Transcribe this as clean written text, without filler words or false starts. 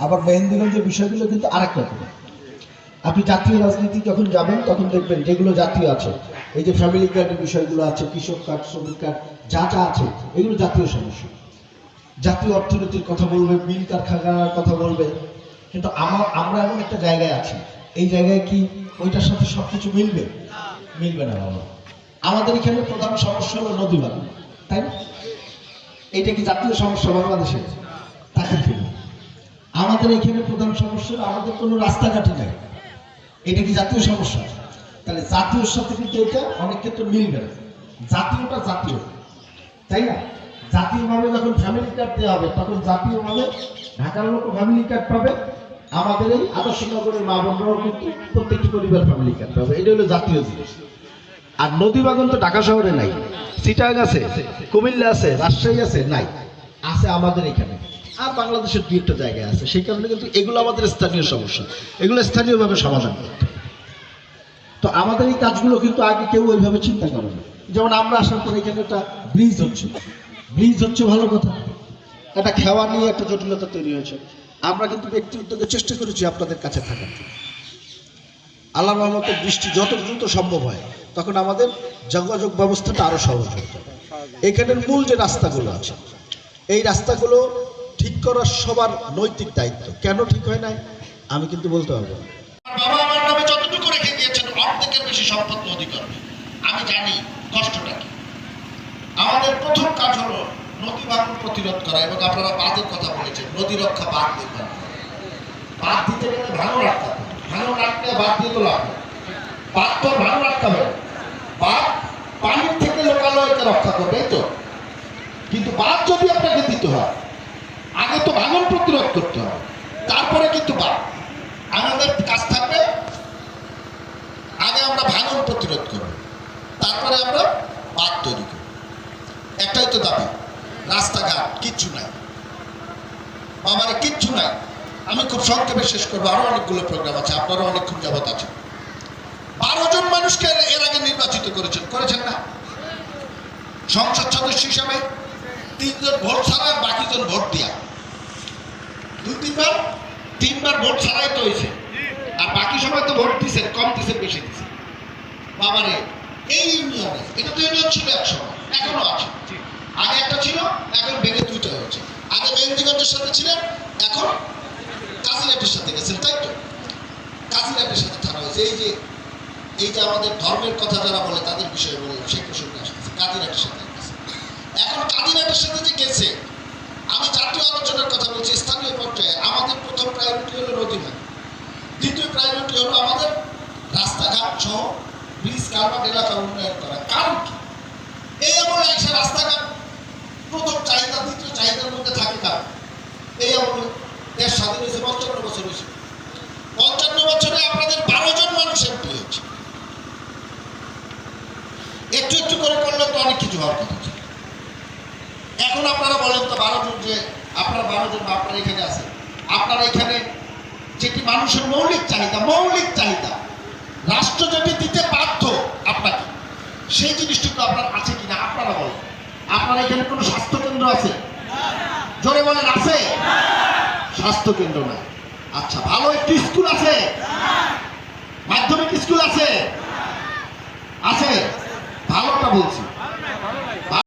আবার মেহেন্দিগঞ্জের বিষয়গুলো কিন্তু আরেক রকম। আপনি জাতীয় রাজনীতি যখন যাবেন তখন দেখবেন যেগুলো জাতীয় আছে, এই যে ফ্যামিলি কার্ডের বিষয়গুলো আছে, কৃষক কার্ড, শ্রমিক কার্ড, যা যা আছে এগুলো জাতীয় সমস্যা। জাতীয় অর্থনীতির কথা বলবে, মিল কারখানার কথা বলবে, কিন্তু আমরা এমন একটা জায়গায় আছি, এই জায়গায় কি ওইটার সাথে সবকিছু মিলবে? মিলবে না বাবা। আমাদের এখানে প্রধান সমস্যা হলো নদী বাঁধ, তাই না? এইটা কি জাতীয় সমস্যা বাংলাদেশে? তাকে ঠিক আমাদের এখানে প্রধান সমস্যা হলো আমাদের কোনো রাস্তাঘাটই নাই, এটা কি জাতীয় সমস্যা? তাহলে জাতীয়র সাথে কিন্তু এটা অনেক ক্ষেত্রে মিলবে না। জাতীয়টা জাতীয়, তাই না? জাতীয়ভাবে যখন ফ্যামিলি কার্ড দেওয়া হবে তখন জাতীয়ভাবে ঢাকার লোক ফ্যামিলি কার্ড পাবে, আমাদের এই আদর্শনগরের মা বোনরাও কিন্তু প্রত্যেকটি পরিবার ফ্যামিলি কার্ড পাবে। এটা হলো জাতীয় জিনিস। আর নদী বাগান তো ঢাকা শহরে নাই, চিটাগাং আছে, কুমিল্লা আছে, রাজশাহী আছে, নাই, আছে আমাদের এখানে, আর বাংলাদেশের দুই একটা জায়গায় আছে। সেই কারণে কিন্তু এগুলো আমাদের স্থানীয় সমস্যা, এগুলো স্থানীয়ভাবে সমাধান করতে। তো আমাদের এই কাজগুলো কিন্তু আগে কেউ ওইভাবে চিন্তা করে না। যেমন আমরা আসার পরে এখানে একটা ব্রিজ হচ্ছে ভালো কথা, একটা খেওয়া নিয়ে একটা জটিলতা তৈরি হয়েছে। আমরা কিন্তু ব্যক্তি উদ্যোগে চেষ্টা করেছি আপনাদের কাছে থাকার জন্য। আল্লাহর রহমতের দৃষ্টি যত দ্রুত সম্ভব হয় তখন আমাদের যোগাযোগ ব্যবস্থাটা আরো সহজ হয়ে যাবে। এখানের মূল যে রাস্তাগুলো আছে, এই রাস্তাগুলো ঠিক করার সবার নৈতিক দায়িত্ব। কেন ঠিক হয় নাই আমি কিন্তু বলতে পারবো না। বাবা আমার নামে যতটুকু রেখে দিয়েছেন অর্ধেকের বেশি সম্পত্তি অধিকার। আমি জানি কষ্টটা কি। আমাদের প্রথম কাজ হলো নদী ভাঙন প্রতিরোধ করা, এবং আপনারা বাঁধের কথা বলেছেন, নদী রক্ষা বাঁধ নির্মাণ করা। বাঁধ দিতে গেলে ভাঙন রাখতে হবে, ভাঙন রাখতে বাঁধ দিয়ে তো লাভ, বাঁধ তো ভাঙন রাখতে হবে। বাঁধ পানির থেকে লোকালয়কে রক্ষা করবে, এই তো। কিন্তু বাঁধ যদি আপনাকে দিতে হয় আগে তো ভাঙন প্রতিরোধ করতে হবে, তারপরে কিন্তু বাঁধ। আমাদের কাজ থাকবে আগে আমরা ভাঙন প্রতিরোধ করব, তারপরে আমরা বাঁধ তৈরি করব। একটাই তো দাবি, রাস্তাঘাট কিচ্ছু নাই, আমার কিচ্ছু নাই। আমি খুব সংক্ষেপে শেষ করবো, আরো অনেকগুলো প্রোগ্রাম আছে, আপনারা অনেকক্ষণ যাবত আছেন। 12 জন মানুষকে এর আগে নির্বাচিত করেছেন না সংসদ সদস্য হিসাবে? 3 জন ভোট ছাড়া, বাকি জন ভোট দিয়া। 3বার ভোট ছাড়াই তো হয়েছে, আর বাকি সময় তো ভোট দিচ্ছেন, কম দিচ্ছেন বেশি দিচ্ছেন। বাবারে, এই ইউনিয়নে, এটা তো ইউনিয়ন ছিল এক সময়, এখনো আছে। আগে একটা ছিল, এখন ভেঙে 2টা হয়েছে। আগে মেহেন্দিগঞ্জের সাথে ছিলেন, এখন কাজিরাটের সাথে গেছেন, তাই তো? কাজিরাটের সাথে থানা হয়েছে। এই যে আমাদের ধর্মের কথা যারা বলে তাদের বিষয়ে বললাম, সেই প্রসঙ্গে আসতেছে, কাজিরাটের সাথে গেছে। এখন কাজিরাটের সাথে যে গেছে, আমি জাতীয় আলোচনার কথা বলছি, স্থানীয় পর্যায়ে আমাদের প্রথম প্রায়োরিটি হলো নদী ভাঙন, দ্বিতীয় প্রায়োরিটি হলো আমাদের রাস্তাঘাট সহ ব্রিজ কালভার্ট এলাকা উন্নয়ন করা। কারণ কি? এই আমলে এসে রাস্তাঘাট প্রথম চাহিদা দ্বিতীয় চাহিদার মধ্যে থাকে। কারণ এই আমলে দেশ স্বাধীন হয়েছে 55 বছর হয়েছে। 55 বছরে আপনাদের 12 জন মানুষ এমপি হয়েছে। একটু একটু করে করলে তো অনেক কিছু হওয়ার কথা ছিল। এখন আপনারা বলেন তো 12 জন, যে আপনারা 12 জন আপনারা এখানে আছেন, আপনারা এখানে যেটি মানুষের মৌলিক চাহিদা রাষ্ট্র যেটি দিতে বাধ্য আপনাকে, সেই জিনিসটুকু আপনার আছে কিনা আপনারা বলেন। আপনার এখানে কোনো স্বাস্থ্য কেন্দ্র আছে? জোরে বলেন, আছে? স্বাস্থ্য কেন্দ্র নাই। আচ্ছা, ভালো একটি স্কুল আছে? মাধ্যমিক স্কুল আছে? ভালোটা বলছি।